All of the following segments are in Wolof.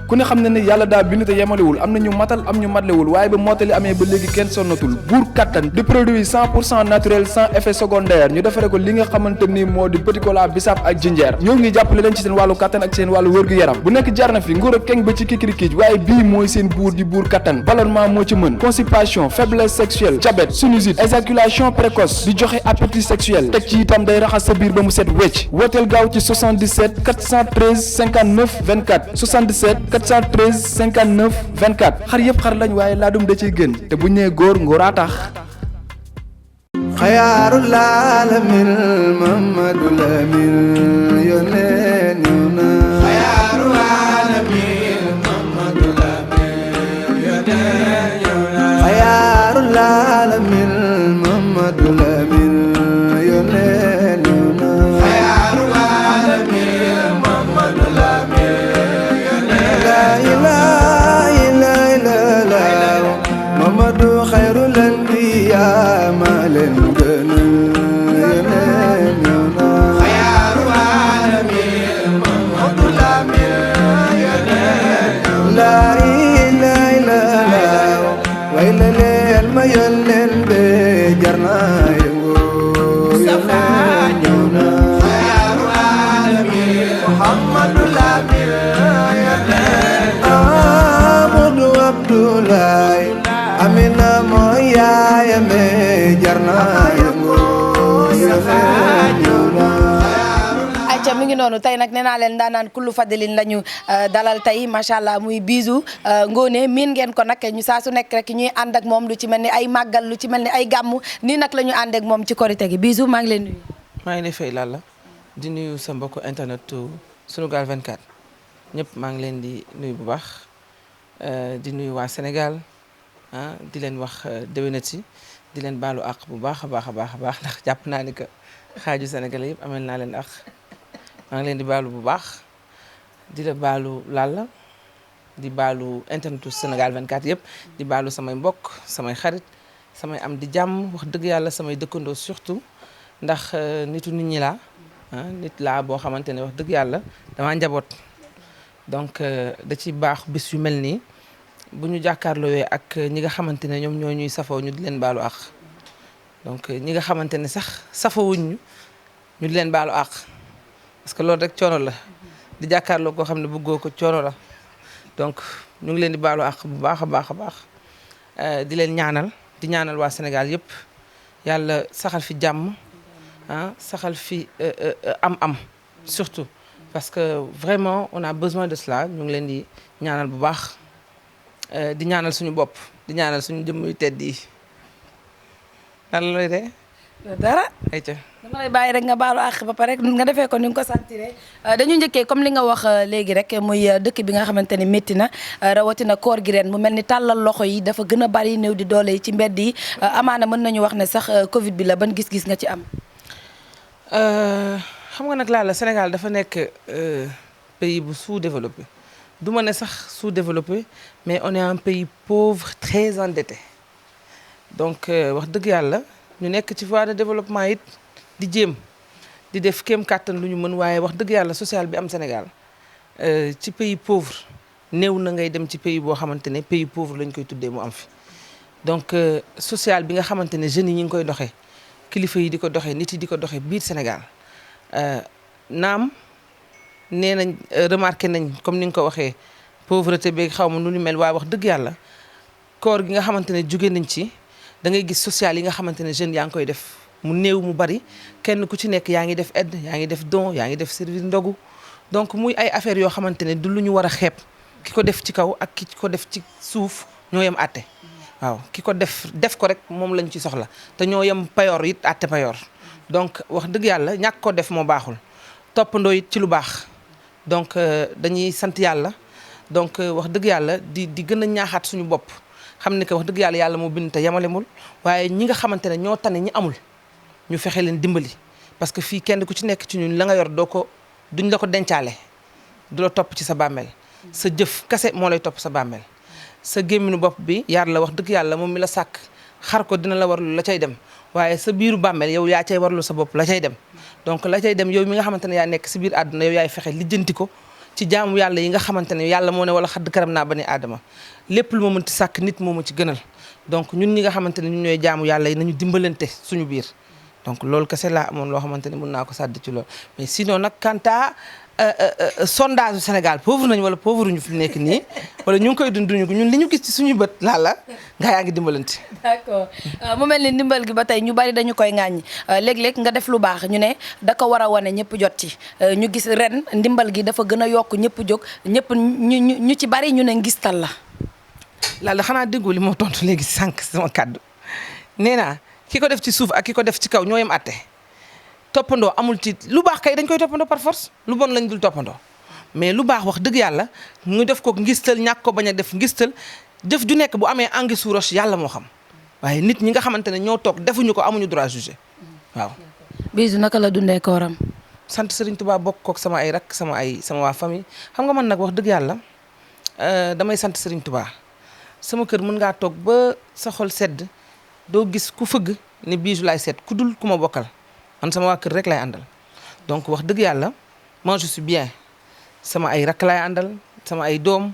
ku ne xam ne ne yàlla daa bind te yemalewul am na ñu matal am ñu matlewul waaye ba mottali amee ba léegi kenn sonnatul buur kattan di produit 100% naturel sans effet secondaire ñu defare ko li nga xamante ni moo di petit cola bisaab ak jinjeer ñoo ngi jàppale leen ci seen wàllu kattan ak seen wàllu wërgu-yaram bu nekk jarna fi nguur ak keng ba ci kikirikiij waaye bii mooy seen buur di buur kattan ballonnement moo ci mën constipation faiblesse sexuelle diabète sinusite éjaculation précoce di joxe appétit sexuel teg ci itam day raxas sa biir ba mu set wecc wooteel gaaw ci 77 413 59 24 77 413 59 24 xar yëpp xar lañ waaye laadum da ciy gën te bu ñu nee góor ngóoraa tax. xayaarul aalamiin Mamadu Lamin yónnee ñu na. xayaarul aalamiin Mamadu Lamin yónnee ñu na. xayaarul aalamiin Mamadu Lamin yónnee ñu na. xayaarul aalamiin Mamadu Lamin yónnee. laa ilaaha illallaah Mamadu xayrul anbiyaa maa leen gën yónnee ñu na. xayaarul aalamiin Mamadu Lamin yónnee ñu na. laa ilaaha illallaah way la leen ma yónneen bee jar naa yëngu yónnee ñu na. xayaarul aalamiin Mamadu Lamin yónnee ñu na. Amadou Abdoulaye Amina mooy yaayame jar naa yëngu yónnee ñu na. ayca mi ngi noonu tey nag nee naa leen daanaan kullu fadilin la ñu dalal tey macha allah muy Bijou Ngoné miin ngeen ko nag ñu saa su nekk rek ñuy ànd ak moom lu ci mel ni ay màggal lu ci mel ni ay gàmmu nii nag la ñu ànd ak moom ci korite gi Bijou maa ngi leen nuyu. maa ngi lay fay Lalla di nuyu sa mbokku internet Sunugal 24 ñëpp maa ngi leen di nuyu bu baax di nuyu waa Sénégal di leen wax déwénati di leen baalu àq bu baax a baax a baax a baax ndax jàpp naa ni que xaaju Sénégalais yëpp amel naa leen àq maa ngi leen di baalu bu baax di la baalu Lalla di baalu internetu Sénégal 24 yëpp di baalu samay mbokk samay xarit samay am di jàmm wax dëgg yàlla samay dëkkandoo surtout ndax nitu nit ñi laa nit laa boo xamante ne wax dëgg yàlla damaa njaboot donc da ci baax bis yu mel nii bu ñu jàkkaarloowee ak ñi nga xamante ne ñoom ñoo ñuy safoo ñu di leen baalu àq donc ñi nga xamante ne sax safawuñ ñu di leen baalu àq parce que loolu rek coono la di jàkkaarloo koo xam ne bëggoo ko coono la donc ñu ngi leen di baalu àq bu baax a baax a baax di leen ñaanal di ñaanal waa Sénégal yëpp yàlla saxal fi jàmm saxal fi am-am surtout parce que vraiment on a besoin de cela ñu ngi leen di ñaanal bu baax di ñaanal suñu bopp di ñaanal suñu jëmm yu tedd yi lan la lay dee. dara. ayca dama lay bàyyi rek nga baalu àq ba pare nga defee ko ni nga ko sentiree dañu njëkkee comme li nga wax léegi rek muy dëkk bi nga xamante ni métti na rawatina koor gi ren mu mel ni tàllal loxo yi dafa gën a bari néew di doole yi ci mbedd yi amaana mën nañu wax ne sax Covid bi la ban gis-gis nga ci am. xam nga nag Lalla Sénégal dafa nekk pays bu sous-développé du ma ne sax sous-développé mais on est un pays pauvre très endetté donc wax dëgg yàlla ñu nekk ci voie de développement it di jéem di def kéem kàttan lu ñu mën waaye wax dëgg yàlla social bi am Sénégal ci pays pauvre néew na ngay dem ci pays boo xamante ne pays pauvre lañ koy tuddee mu am fi donc social bi nga xamante ne jeunes yi ñu ngi koy doxee kilifa yi di ko doxee nit yi di ko doxee biir Sénégal naam nee nañ remarqué nañ comme ni nga ko waxee pauvreté beeg xaw ma nu ni mel waaye wax dëgg yàlla koor gi nga xamante ne jóge nañ ci da ngay gis social yi nga xamante ne jeunes yaa ngi koy def mu néew mu bari kenn ku ci nekk yaa ngi def aide yaa ngi def don yaa ngi def service ndogu donc muy ay affaires yoo xamante ne du lu ñu war a xeeb ki ko def ci kaw ak ki ko def ci suuf ñoo yem àtte waaw ki ko def ko rek moom lañ ci soxla te ñoo yem payoor it àtte payoor donc wax dëgg yàlla ñàkk ko def moo baaxul toppandoo it ci lu baax donc dañuy sant yàlla donc wax dëgg yàlla di gën a ñaaxaat suñu bopp xam ne que wax dëgg yàlla yàlla moo bind te yemalemul waaye ñi nga xamante ne ñoo tane ñi amul ñu fexe leen dimbali parce que fii kenn ku ci nekk ci ñun la nga yor duñ la ko dencaale du la topp ci sa bàmmeel sa jëf kase moo lay topp sa bàmmeel sa gémminu bopp bi yar la wax dëgg yàlla moom mi la sàkk xar ko dina la warlu la cay dem waaye sa biiru bàmmeel yow yaa cay warlu sa bopp la cay dem donc la cay dem yow mi nga xamante ne yaa nekk si biir àdduna yow yaay fexe lijjanti ko ci jaamu yàlla yi nga xamante ne yàlla moo ne wala xadd karam naa bani aadama lépp lu ma mënti sàkk nit moo ma ci gënal donc ñun ñi nga xamante ne ñun ñooy jaamu yàlla yi nañu dimbalante suñu biir donc loolu kese laa amoon loo xamante ne mën naa ko sàdd ci loolu mais sinon nag kanta sondage du Sénégal pauvre nañu wala pauvre ñu fi nekk nii wala ñu ngi koy dunduñu ko ñun li ñu gis ci suñu bët la gaa yaa ngi dimbalante. d'accord mu mel ni ndimbal gi ba tey ñu bari dañu koy ŋàññi léeg-léeg nga def lu baax ñu ne da ko war a wane ñëpp jot ci ñu gis ren ndimbal gi dafa gën a yokk ñëpp jóg ñëpp ñu ci bari ñu ne ngistal la. Lalla xanaa déggoo li moo tontu léegi sànq sama kàddu nee naa ki ko def ci suuf ak ki ko def ci kaw ñoo yem àtte toppandoo amul ci lu baax kay dañ koy toppandoo par force lu bon lañ dul toppandoo mais lu baax wax dëgg yàlla ñu def ko ngistal ñàkk ko bañ a def ngistal jëf ju nekk bu amee anguille sous roche yàlla moo xam waaye nit ñi nga xamante ne ñoo toog defuñu ko amuñu droit juger waaw. Bijou naka la dundee kooram. sant Serigne Touba bokk kook sama ay rak sama waa famille xam nga man nag wax dëgg yàlla damay sant Serigne Touba sama kër mën ngaa toog ba sa xol sedd doo gis ku fëgg ne Bijou laay seet ku dul ku ma bokkal. man sama waa kër rek lay àndal donc wax dëgg yàlla moi je suis bien sama ay rakk lay àndal sama ay doom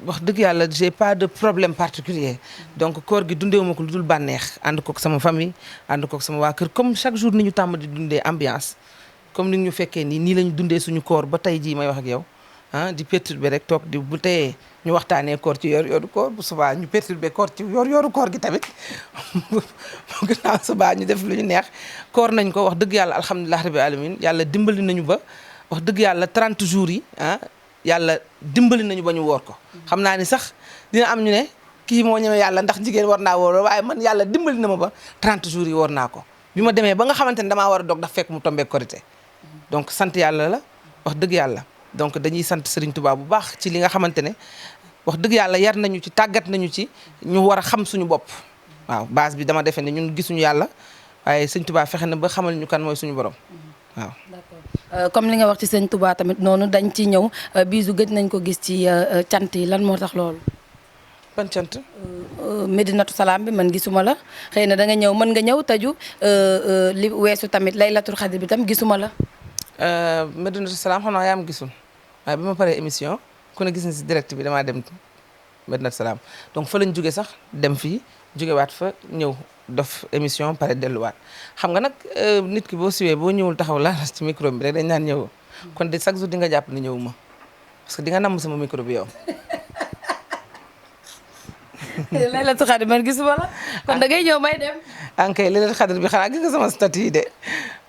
wax dëgg yàlla j'ai pas de problème particulier donc koor gi dundeewu ma ko lu dul bànneex ànd kook sama famille ànd kook sama waa kër comme chaque jour ni ñu tàmm di dundee ambiance comme ni ñu fekkee nii la ñu dundee suñu koor ba tey jii may wax ak yow di perturber rek toog di bu teyee ñu waxtaanee koor ci yor-yoru koor bu subaa ñu perturber koor ci yor-yoru koor gi tamit bu gannaaw subaa ñu def lu ñu neex koor nañ ko wax dëgg yàlla alhamdulilah rabbi alamin yàlla dimbali nañu ba wax dëgg yàlla 30 jours yi yàlla dimbali nañu ba ñu woor ko. xam naa ni sax dina am ñu ne kii moo ñëwee yàlla ndax jigéen war naa woor waaye man yàlla dimbali na ma ba 30 jours yi woor naa ko bi ma demee ba nga xamante ne damaa war a dog daf fekk mu tombé korité donc sant yàlla la wax dëgg yàlla. donc dañuy sant Serigne Touba bu baax ci li nga xamante ne wax dëgg yàlla yar nañu ci tàggat nañu ci ñu war a xam suñu bopp waaw base bi dama defee ne ñun gisuñu yàlla waaye Serigne Touba fexe na ba xamal ñu kan mooy suñu borom waaw. d'accord comme li nga wax ci Serigne Touba tamit noonu dañ ci ñëw Bijou gëj nañ ko gis ci cant yi lan moo tax loolu. ban cant. Medinatu Salaam bi man gisuma la xëy na da nga ñëw mën nga ñëw taju li weesu tamit Laylatul Xadr bi tam gisuma la. Medinatu Salaam xam naa yaa ma gisul. waaye bi ma paree émission ku ne gis na si direct bi damaa dem Medinatu Salaam donc fa lañ jóge sax dem fii jógewaat fa ñëw def émission pare delluwaat xam nga nag nit ki boo siwee boo ñëwul taxaw laa ci micro bi rek dañ naan ñëw kon de chaque jour di nga jàpp ne ñëw ma parce que di nga namm sama micro bi yow. Laylatul Xadr man gisuma la kon da ngay ñëw may dem. ankay Laylatul Xadr bi xanaa gis nga sama statut yi de.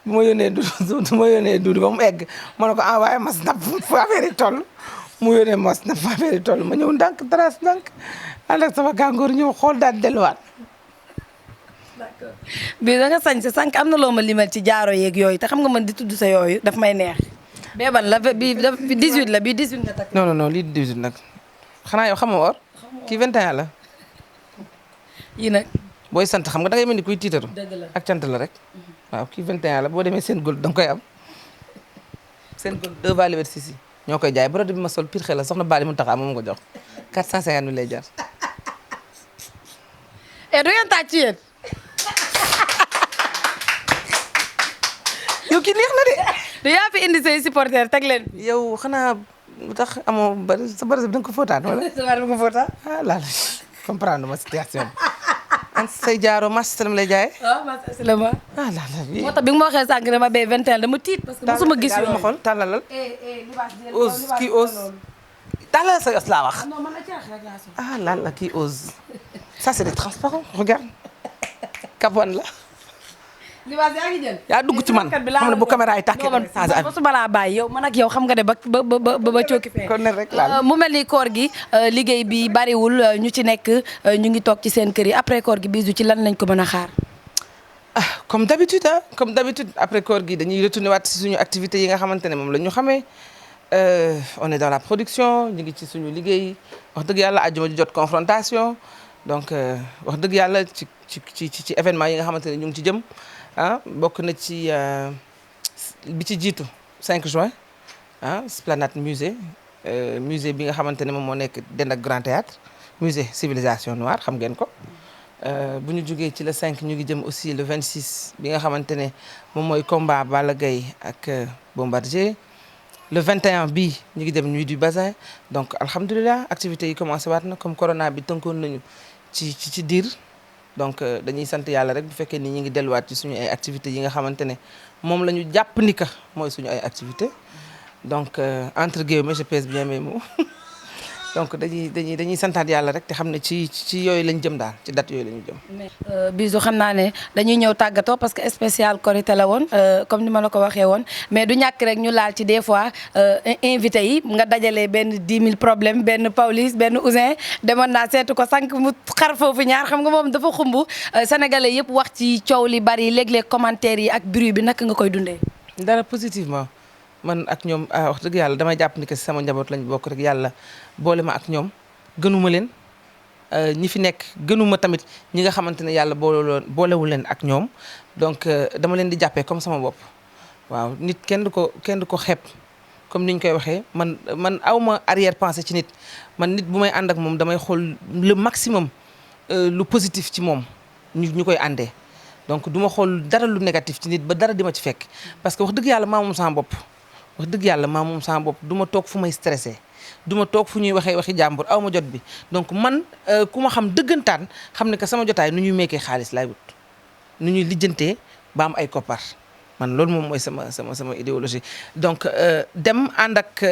bu ma yónnee duudu ba mu egg ma ne ko envoyé ma snap fu affaire yi toll mu yónnee ma snap fu affaire yi toll ma ñëw ndànk trace ndànk ànd ak sama gàngoor ñëw xool daal delluwaat. d'accord bii da nga sañ sa sànq am na loo ma limal ci jaaro yeeg yooyu te xam nga man di tudd sa yooyu daf may neex. beebal la bii 18 la bii 18 nga takk. non lii 18 nag xanaa yow xam nga war kii 21 la. yii nag. booy sant xam nga dangay mel ni kuy tiitaru. dëgg la ak cant la rek. waaw kii 21 la boo demee seen gold danga koy am seen gold 2 va liberté si ñoo koy jaay brode bi ma sol pire xel la soxna Bali mu taxaw moom ko jox 450 000 lay jar. du ngeen tàcc ci yéen. yow kii neex na de. du yaa fi indi say supporters teg leen. yow xanaa lu tax amoo bari sa bari bi da nga ko fóotaan wala. sa bari bi ko fóotaan. laala comprendre ma situation bi. an say jaaro mas salam lay jaayee. waaw mas salam. laala moo tax bi nga ma waxee sànq dama bay 21 dama tiit parce que mosuma gis ma xool tàllalal. ose kii ose. tàllal sa yos laa wax. non man la caax rek laa soxla. laala kii ose. ça c'est des transparents regarde. Kapoon la. libaas yaa ngi jël. yaa dugg ci man xam ne bu caméra yi tàkkee man su ma laa bàyyi yow man ak yow xam nga ne ba cooki fee. kon ne rek laal mu mel ni koor gi liggéey bi bariwul ñu ci nekk ñu ngi toog ci seen kër yi après koor gi Bijou ci lan lañ ko mën a xaar. comme d'habitude comme d'habitude après koor gi dañuy retourner waat si suñu activités yi nga xamante ne moom la ñu xamee on est dans la production ñu ngi ci suñu liggéey wax dëgg yàlla àjjuma ji jot confrontation donc wax dëgg yàlla ci événement yi nga xamante ne ñu ngi ci jëm. bokk na ci bi ci jiitu 5 juin Esplanade musée bi nga xamante ne moom moo nekk dend ak Grand Théâtre musée civilisation noire xam ngeen ko bu ñu jógee ci le 5 ñu ngi jëm aussi le 26 bi nga xamante ne moom mooy combat Balla Gaye ak Bombardier le 21 bii ñu ngi dem nuit du bassin donc alhamdulilah activités yi commencé waat na comme corona bi tënkoon nañu ci diir donc dañuy sant yàlla rek bu fekkee ni ñu ngi delluwaat ci suñu ay activités yi nga xamante ne moom la ñu jàpp ni que mooy suñu ay activités donc entre guillemets je pèse bien mes mots donc dañuy santaat yàlla rek te xam ne ci yooyu lañ jëm daal ci date yooyu la ñu jëm. Bijou xam naa ne dañuy ñëw tàggatoo parce que spécial Korité la woon comme ni ma la ko waxee woon mais du ñàkk rek ñu laal ci des fois invité yi nga dajalee benn 10 000 problèmes benn Pawlish benn Ouzin demoon naa seetu ko sànq mu xar foofu ñaar xam nga moom dafa xumb sénégalais yëpp wax ci coow li bari léeg-léeg commentaires yi ak bruit bi naka nga koy dundee. dara positivement. man ak ñoom wax dëgg yàlla damay jàpp ni que sama njaboot lañ bokk rek yàlla boole ma ak ñoom gënuma leen ñi fi nekk gënuma tamit ñi nga xamante ne yàlla boolewul leen ak ñoom donc dama leen di jàppee comme sama bopp waaw nit kenn du ko xeeb comme ni ñu koy waxee man awma arrière pensée ci nit man nit bu may ànd ak moom damay xool le maximum lu positif ci moom ñu koy àndee donc du ma xool dara lu négatif ci nit ba dara di ma ci fekk parce que wax dëgg yàlla maa moom sama bopp wax dëgg yàlla maa moom sama bopp du ma toog fu may stressé du ma toog fu ñuy waxee waxi jàmbur aw ma jot bi donc man ku ma xam dëggantaan xam ne que sama jotaay nu ñuy meekee xaalis laay wut nu ñuy lijjantee ba am ay koppar man loolu moom mooy sama idéologie donc dem ànd ak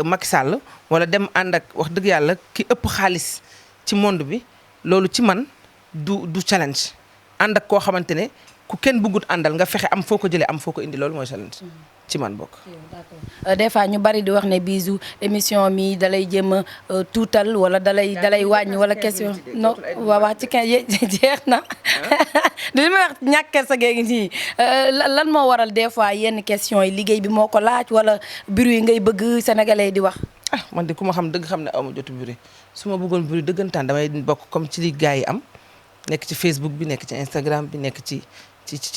Macky Sall wala dem ànd ak wax dëgg yàlla ki ëpp xaalis ci monde bi loolu ci man du challenge ànd ak koo xamante ne ku kenn bëggut àndal nga fexe am foo ko jëlee am foo ko indi loolu mooy challenge ci man bokk. d'accord des fois ñu bari di wax ne Bijou émission mi dalay jéem a tuutal wala dalay wàññi wala question non waaw ci 15 jeex na li may wax ñàkk sa géegi nii lan moo waral des fois yenn question yi liggéey bi moo ko laaj wala bruit yi ngay bëgg sénégalais di wax. man de ku ma xam dëgg xam ne aw ma jotu bruit su ma bëggoon bruit dëggantaan damay bokk comme ci li gars yi am nekk ci Facebook bi nekk ci Instagram bi nekk ci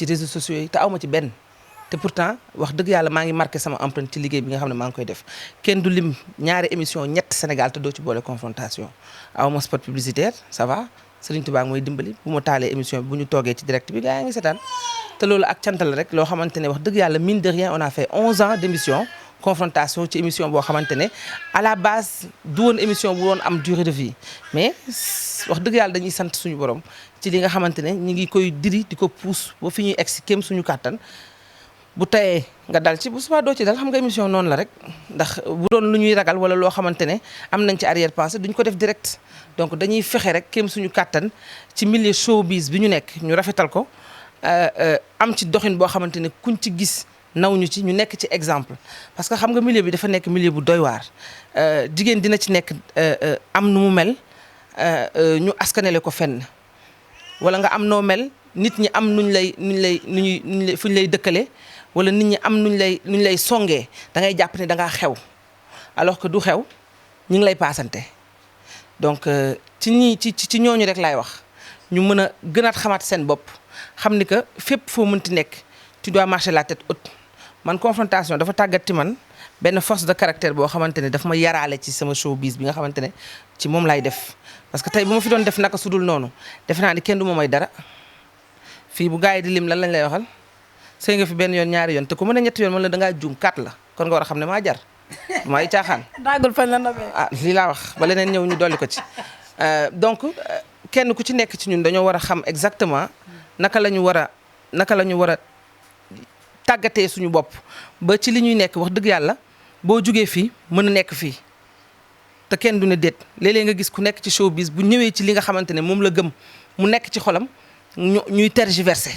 réseaux sociaux yi te aw ma ci benn. te pourtant wax dëgg yàlla maa ngi marqué sama empreinte ci liggéey bi nga xam ne maa ngi koy def kenn du lim ñaari émission ñett Sénégal te doo ci boole confrontation aw ma spot publicitaire ça va Serigne Touba mooy dimbali bu ma taalee émission bi bu ñu toogee ci direct bi gaa yaa ngi seetaan te loolu ak cantal rek loo xamante ne wax dëgg yàlla mine de rien on a fait 11 ans d' émission confrontation ci émission boo xamante ne à la base du woon émission bu woon am durée de vie mais wax dëgg yàlla dañuy sant suñu borom ci li nga xamante ne ñi ngi koy diri di ko pousse ba fi ñuy egg si kéem suñu kàttan bu tayee nga dal ci bu subaa doo ci dal xam nga émission noonu la rek ndax bu doon lu ñuy ragal wala loo xamante ne am nañ ci arrière pensée duñ ko def direct donc dañuy fexe rek kéem suñu kàttan ci milieu showbiz bi ñu nekk ñu rafetal ko am ci doxin boo xamante ne kuñ ci gis naw ñu ci ñu nekk ci exemple parce que xam nga milieu bi dafa nekk milieu bu doy waar jigéen dina ci nekk am nu mu mel ñu askanele ko fenn wala nga am noo mel nit ñi am nuñ lay fuñ lay dëkkale wala nit ñi am nuñ lay songee da ngay jàpp ne da ngaa xew alors que du xew ñu ngi lay paasante donc ci ñooñu rek laay wax ñu mën a gënaat xamaat seen bopp xam ni que fépp foo mënti nekk tu dois marcher la tête haute man confrontation dafa tàggat ci man benn force de caractère boo xamante ne daf ma yaraale ci sama showbiz bi nga xamante ne ci moom laay def parce que tey bu ma fi doon def naka sudul noonu defe naa ni kenn du ma may dara fii bu gars yi di lim lan lañ lay waxal sëy nga fi benn yoon ñaari yoon te ku mën a ñetti yoon mën la da ngaa juum 4 la kon nga war a xam ne maa jar maa yi caaxaan. daagul fañ la nobee. lii laa wax ba leneen ñëw ñu dolli ko ci donc kenn ku ci nekk ci ñun dañoo war a xam exactement naka la ñu war a tàggatee suñu bopp ba ci li ñuy nekk wax dëgg yàlla boo jugee fii mën a nekk fii te kenn du ne déet léeg-léeg nga gis ku nekk ci showbiz bu ñëwee ci li nga xamante ne moom la gëm mu nekk ci xolam ñuy tergiverser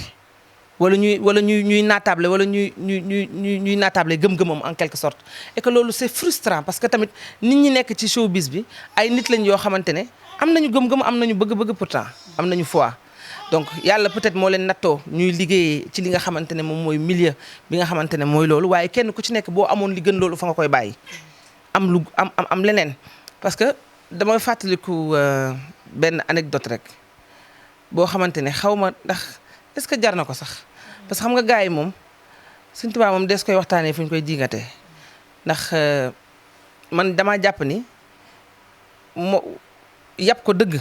wala ñuy naatable wala ñuy naatable gëm-gëmam en quelque sorte et que loolu c'est frustrant parce que tamit nit ñi nekk ci showbiz bi ay nit lañ yoo xamante ne am nañu gëm-gëm am nañu bëgg-bëgg pourtant am nañu foi donc yàlla peut-être moo leen nattoo ñuy liggéeyee ci li nga xamante ne moom mooy milieu bi nga xamante ne mooy loolu waaye kenn ku ci nekk boo amoon li gën loolu fa nga koy bàyyi am leneen parce que dama fàttaliku benn anecdote rek boo xamante ne xaw ma ndax est-ce que jar na ko sax parce que xam nga gars yi moom Sëñ Tuubaa moom des koy waxtaanee fu ñu koy diingatee ndax man damaa jàpp ni yàpp ko dëgg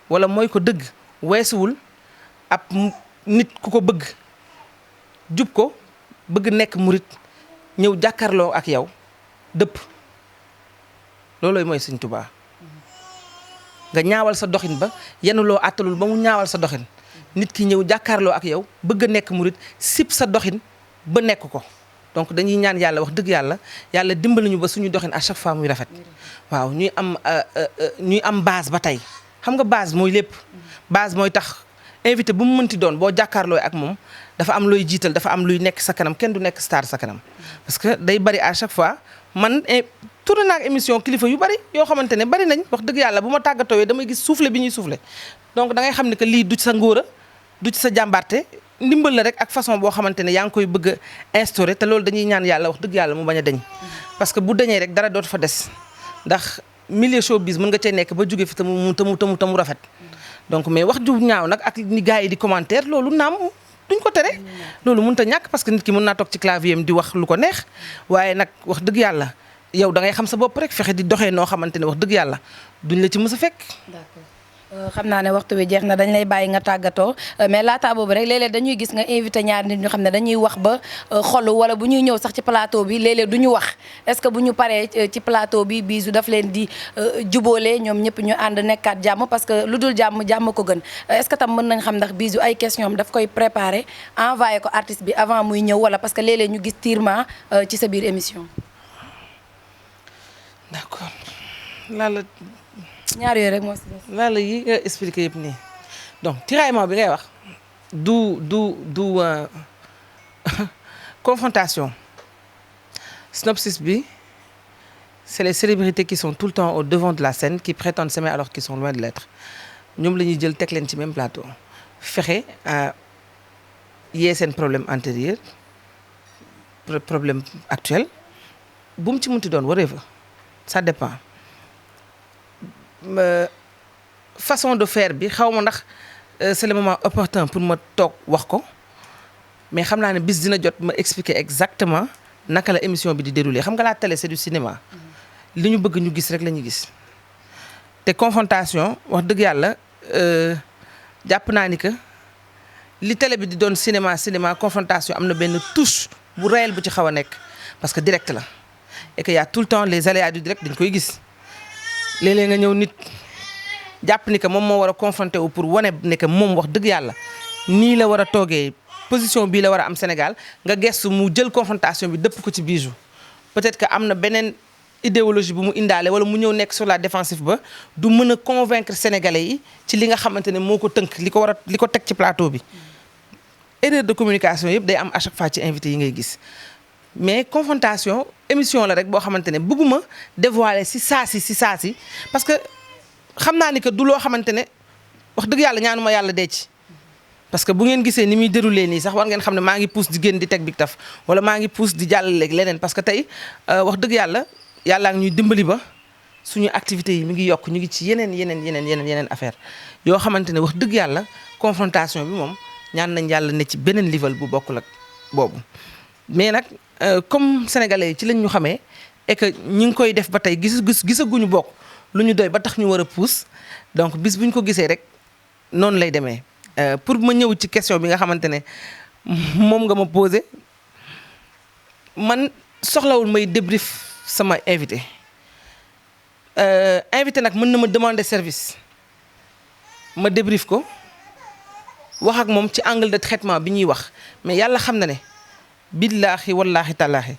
wala mooy ko dëgg weesuwul ab nit ku ko bëgg jub ko bëgg nekk murit ñëw jàkkaarloo ak yow dëpp loolooy mooy Sëñ Tuubaa nga ñaawal sa doxin ba yenn loo àttalul ba mu ñaawal sa doxin nit ki ñëw jàkkaarloo ak yow bëgg a nekk murit sip sa doxin ba nekk ko donc dañuy ñaan yàlla wax dëgg yàlla dimbali ñu ba suñu doxin à chaque fois muy rafet waaw ñuy am base ba tey xam nga base mooy lépp base mooy tax invité bu mu mënti doon boo jàkkaarloo ak moom dafa am looy jiital dafa am luy nekk sa kanam kenn du nekk star sa kanam parce que day bari à chaque fois man tourné naa ak émission kilifa yu bari yoo xamante ne bari nañ wax dëgg yàlla bu ma tàggatoo damay gis soufflé bi ñuy soufflé donc da ngay xam ne que lii du ci sa ngóora du ci sa jàmbarte ndimbal la rek ak façon boo xamante ne yaa ngi koy bëgg a instauré te loolu dañuy ñaan yàlla wax dëgg yàlla mu bañ a deñ parce que bu dañee rek dara dootu fa des ndax milieu showbiz mën nga cee nekk ba jóge fi tamu rafet donc mais wax ju ñaaw nag ak ni gars yi di commentaire loolu naam duñ ko tere loolu mënut a ñàkk parce que nit ki mën naa toog ci clavier am di wax lu ko neex waaye nag wax dëgg yàlla yow da ngay xam sa bopp rek fexe di doxee noo xamante ne wax dëgg yàlla duñ la ci mës a fekk. d'accord xam naa ne waxtu bi jeex na dañ lay bàyyi nga tàggatoo mais laata boobu rek léeg-léeg dañuy gis nga invité ñaar nit ñu xam ne dañuy wax ba xolu wala bu ñuy ñëw sax ci plateau bi léeg-léeg du ñu wax est-ce que bu ñu paree ci plateau bi Bijou daf leen di jubóole ñoom ñëpp ñu ànd nekkaat jàmm parce que lu dul jàmm ko gën est-ce que tam mën nañ xam ndax Bijou ay question daf koy préparer envoyé ko artiste bi avant muy ñëw wala parce que léeg-léeg ñu gis tirement ci sa biir émission. D'accord Lalla ñaar yooyu rek moo si des. Lalla yi nga expliqué yëpp nii donc tiraillement bi ngay wax du confrontation synopsis bi c'est les célébrités qui sont tout le temps au devant de la scène qui prétendent s'aimer alors qu'ils sont loin de l'être ñoom la ñuy jël teg leen ci même plateau fexe yee seen problème antérieur problème actuel bu mu ci munti doon whatever ça dépend façon de faire bi xaw ma ndax c'est le moment opportun pour ma toog wax ko mais xam naa ne bis dina jot ma expliquer exactement naka la émission bi di dérouler xam nga la télé c'est du cinéma li ñu bëgg ñu gis rek la ñu gis te confrontation wax dëgg yàlla jàpp naa ni que li télé bi di doon cinéma confrontation am na benn touche bu réel bu ci xaw a nekk parce que direct la et que y a tout le temps les aléas du direct dañ koy gis léeg-léeg nga ñëw nit jàpp ni que moom moo war a confronté wu pour wane ne que moom wax dëgg yàlla nii la war a toogee position bii la war a am Sénégal nga gestu mu jël confrontation bi dëpp ko ci Bijou peut-être que am na beneen idéologie bu mu indaale wala mu ñëw nekk sur la défensive ba du mën a convaincre sénégalais yi ci li nga xamante ne moo ko tënk li ko teg ci plateau bi erreur de communication yëpp day am à chaque fois ci invité yi ngay gis mais confrontation émission la rek boo xamante ne bëgguma dévoiler si saa si parce que xam naa ni que du loo xamante ne wax dëgg yàlla ñaanuma yàlla dee ci parce que bu ngeen gisee ni muy déroulé nii sax war ngeen xam ne maa ngi pousse di génn di teg Big Taf wala maa ngi pousse di jàllaleeg leneen parce que tey wax dëgg yàlla ngi ñuy dimbali ba suñu activités yi mi ngi yokk ñu ngi ci yeneen affaire yoo xamante ne wax dëgg yàlla confrontation bi moom ñaan nañ yàlla ne ci beneen level bu bokkul ak boobu mais nag comme sénégalais yi ci lañ ñu xamee et que ñi ngi koy def ba tey gisaguñu bokk lu ñu doy ba tax ñu war a pousse donc bis bu ñu ko gisee rek noonu lay demee pour ma ñëw ci question bi nga xamante ne moom nga ma posé man soxlawul may débrief sama invité nag mën na ma demander service ma débrief ko wax ak moom ci angle de traitement bi ñuy wax mais yàlla xam na ne billaahi wallaahi tallaahi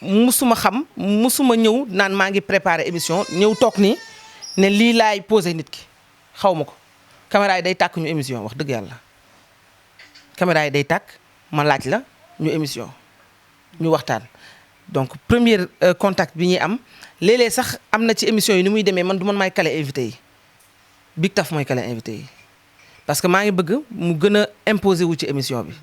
musuma ñëw naan maa ngi préparer émission ñëw toog nii ne lii laay posé nit ki xaw ma ko caméra yi day tàkk ñu émission wax dëgg yàlla caméra yi day tàkk ma laaj la ñu émission ñu waxtaan donc premier contact bi ñuy am léeg-léeg sax am na ci émission yi ni muy demee man du man maay kale invité yi Big Taf mooy kale invité yi parce que maa ngi bëgg mu gën a imposer wu ci émission bi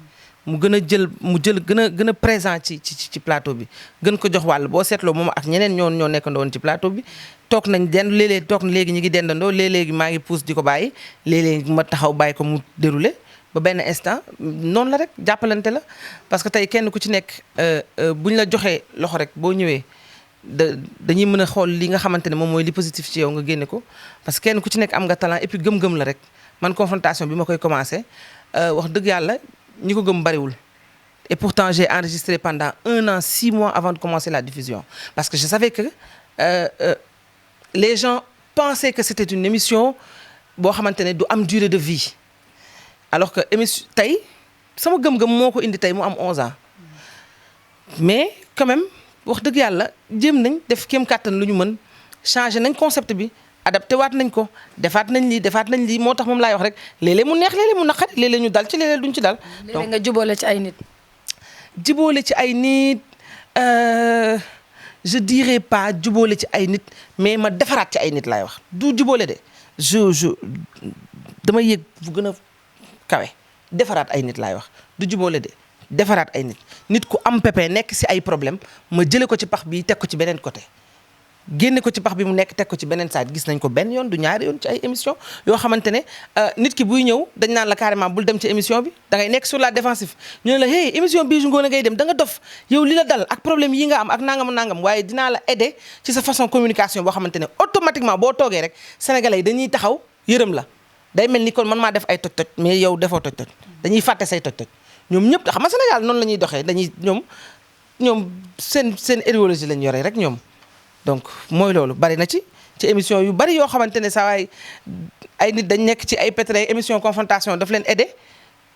mu gën a présent ci plateau bi gën ko jox wàll boo seetloo moom ak ñeneen ñoo nekkandoo woon ci plateau bi toog nañ léeg-léeg toog léegi ñu ngi dendandoo léeg-léegi maa ngi pousse di ko bàyyi léeg-léegi ma taxaw bàyyi ko mu déroulé ba benn instant noonu la rek jàppalante la parce que tey kenn ku ci nekk buñ la joxee loxo rek boo ñëwee dañuy mën a xool li nga xamante ne moom mooy li positif ci yow nga génne ko parce que kenn ku ci nekk am nga talent et puis gëm-gëm la rek man confrontation bi ma koy commencé wax dëgg yàlla ñi ko gëm bariwul Et pourtant, j'ai enregistré pendant 1 an, 6 mois avant de commencer la diffusion. Parce que je savais que les gens pensaient que c'était une émission boo xamante ne du am durée de vie. Alors que émission tey sama gëm-gëm moo ko indi tey mu am 11 ans. Mais quand même wax dëgg yàlla jéem nañ def kéem kàttan lu ñu mën changer nañ concept bi adapté waat nañ ko defaat nañ lii moo tax moom laay wax rek léeg-léeg mu neex léeg-léeg mu naqari léeg-léeg ñu dal ci léeg-léeg duñ ci dal. léeg-léeg nga jubóole ci ay nit. jubóole ci ay nit je dirais pas jubóole ci ay nit mais ma defaraat ci ay nit laay wax du jubóole de je dama yëg fu gën a kawe defaraat ay nit laay wax du jubóole de defaraat ay nit ku am pépin nekk ci ay problème ma jële ko ci pax bi teg ko ci beneen côté génne ko ci pax bi mu nekk teg ko ci beneen side gis nañ ko benn yoon du ñaari yoon ci ay émission yoo xamante ne nit ki buy ñëw dañ naan la carrément bul dem ci émission bi da ngay nekk sur la défensive ñu ne la hey émission Bijou Ngoné ngay dem da nga dof yow li la dal ak problème yi nga am ak nangam waaye dinaa la aider ci sa façon communication boo xamante ne automatiquement boo toogee rek sénégalais yi dañuy taxaw yërëm la day mel ni kon man maa def ay toj-toj mais yow defoo toj-toj dañuy fàtte say toj-toj ñoom ñëpp xam nga Sénégal noonu la ñuy doxee dañuy ñoom seen idéologie lañ yore rek ñoom. Donc mooy loolu bari na ci émission yu bari yoo xamante ne saa waay ay nit dañ nekk ci ay pétré émission confrontation daf leen aider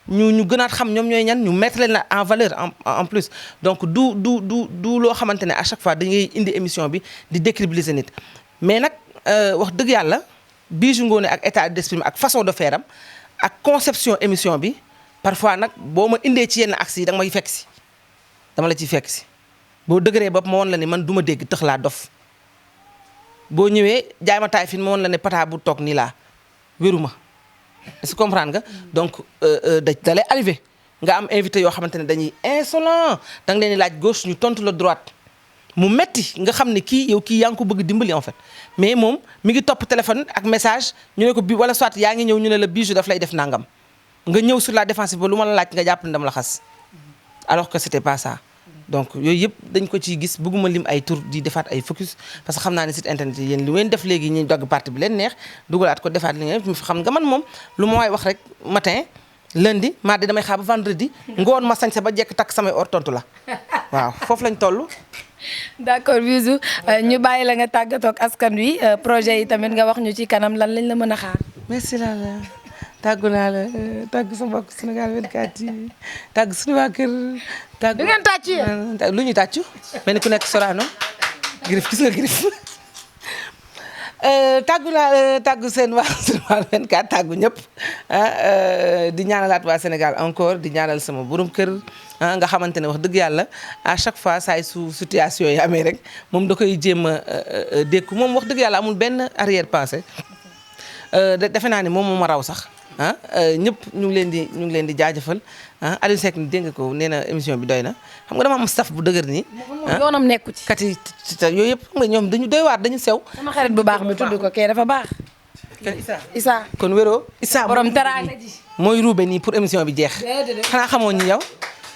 ñu gënaat xam ñoom ñooy ñan ñu mettre leen en valeur en plus donc du loo xamante ne à chaque fois dañuy indi émission bi di décrédibiliser nit. Mais nag wax dëgg yàlla Bijou Ngoné ak état d'esprit ak façon de faire am ak conception émission bi parfois nag boo ma indee ci yenn axes yi danga may fekk si dama la ciy fekk si boo dëgëree bopp ma woon la ne man du ma dégg tëx laa dof. boo ñëwee jaay ma taay fin ma woon la ne pata bu toog nii laa wéruma est-ce que comprendre nga donc da lay arrivé nga am invité yoo xamante ne dañuy insolent da nga leen di laaj gauche ñu tontu la droite mu metti nga xam ne kii yow kii yaa ngi ko bëgg dimbali en fait mais moom mi ngi topp téléphone ak message ñu ne ko bi wala soit yaa ngi ñëw ñu ne la Bijou daf lay def nangam nga ñëw sur la défensive ba lu ma la laaj nga jàpp ne dama la xas alors que c'était pas ça. Donc yooyu yëpp dañ ko ciy gis bëgguma lim ay tour di defaat ay focus parce que xam naa ne site internet yi yéen li ngeen def léegi ñuy dogg partie bi leen neex dugalaat ko defaat li ngeen xam nga man moom lu ma waay wax rek matin lundi mardi damay xaar ba vendredi ngoon ma sañse ba jekk takk samay or tontu la waaw foofu lañ toll. D'accord Bijou ñu bàyyi la nga tàggatoo ak askan wi projet yi tamit nga wax ñu ci kanam lan lañ la mën a xaar. merci Lalla tàggu naa la tàggu sa mbokk Sénégal 24 yi tàggu suñu waa kër. du ngeen tàcc yéen lu ñuy tàccu mel ni ku nekk Sorano Grif gis nga Grif tàggu naa tàggu seen waa Sénégal 24 tàggu ñëpp di ñaanalaat waa Sénégal encore di ñaanal sama borom kër nga xamante ne wax dëgg yàlla à chaque fois saay su situation yi amee rek moom da koy jéem a dékku moom wax dëgg yàlla amul benn arrière pensée defe naa ne moom moo ma raw sax. ñëpp ñu ngi leen di jaajëfal Aliou Seck ni dégg nga ko nee na émission bi doy na xam nga dama am staff bu dëgër nii. yoonam nekku ci. kat yi yooyu yëpp xam nga ñoom dañu doy waar dañu sew. sama xarit bu baax mi tudd ko kee dafa baax. Issa kon wéroo Issa borom teraanga ji mooy ruube nii pour émission bi jeex. xanaa xamoo ñi yow.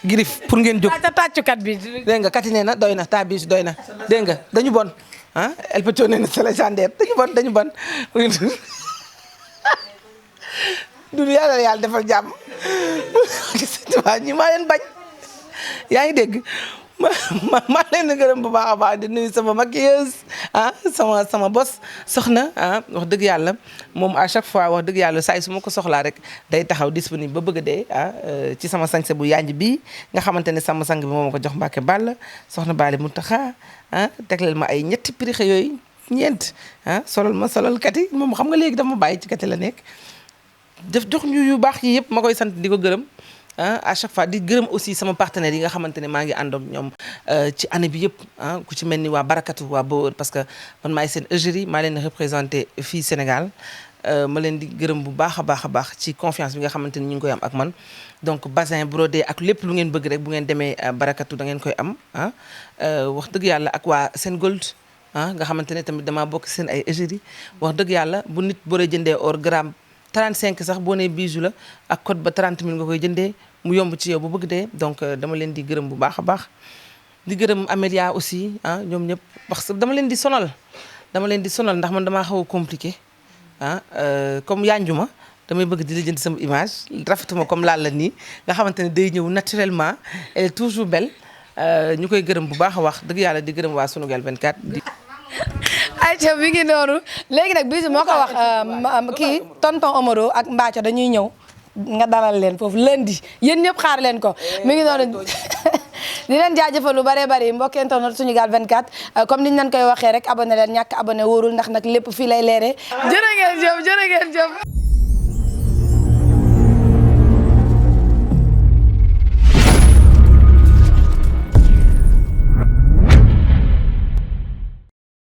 Grif pour ngeen jóg tàccukat bi. dégg nga kat yi nee na doy na taa biis doy na dégg nga dañu bon El Pacho nee na c'est légendaire dañu bon du yàlla defal jàmm waaw ñi maa leen bañ yaa ngi dégg maa leen di gërëm bu baax a baax di nuyu sama maquilleuse sama boss soxna wax dëgg yàlla moom à chaque fois wax dëgg yàlla saa yi su ma ko soxlaa rek day taxaw disponible ba bëgg a dee ci sama sañse bu yanj bi nga xamante ne sama sang bi moo ma ko jox Mbàkke Balla soxna Bali Muntaxa tegleel ma ay ñetti pirixe yooyu ñeent solal kat yi moom xam nga léegi dama bàyyi ci kat yi la nekk def jox ñu yu baax yi yëpp ma koy sant di ko gërëm à chaque fois di gërëm aussi sama partenaires yi nga xamante ne maa ngi ànd ak ñoom ci année bi yëpp ku ci mel ni waa Barakatu waa Bawër parce que man maay seen égérie maa leen représenté fii Sénégal ma leen di gërëm bu baax a baax ci confiance bi nga xamante ni ñu ngi koy am ak man donc bazin brodé ak lépp lu ngeen bëgg rek bu ngeen demee Barakatu da ngeen koy am wax dëgg yàlla ak waa Sen Gold nga xamante ne tamit damaa bokk seen ay égérie wax dëgg yàlla bu nit boo jëndee or gramme 35 sax boo nee Bijou la ak code ba 30 000 nga koy jëndee mu yomb ci yow bu bëgg dee donc dama leen di gërëm bu baax a baax di gërëm Amélia aussi ñoom ñëpp parce que dama leen di sonal ndax man damaa xaw a compliqué comme yanjuma damay bëgg di lijjanti sama image rafetuma comme laal la nii nga xamante ne day ñëw naturellement elle est toujours belle ñu koy gërëm bu baax a wax dëgg yàlla di gërëm waa Sunugal 24 di. ayca mi ngi noonu léegi nag Bijou moo ko wax kii tonton Omaro ak Mbathio dañuy ñëw nga dalal leen foofu lundi yéen ñëpp xaar leen ko mi ngi noonu di leen jaajëfal lu bëree bëri mbokk internet Sunugal 24 comme niñ leen koy waxee rek abonné leen ñàkk abonné wóorul ndax nag lépp fii lay leeree jërë ngeen jëf.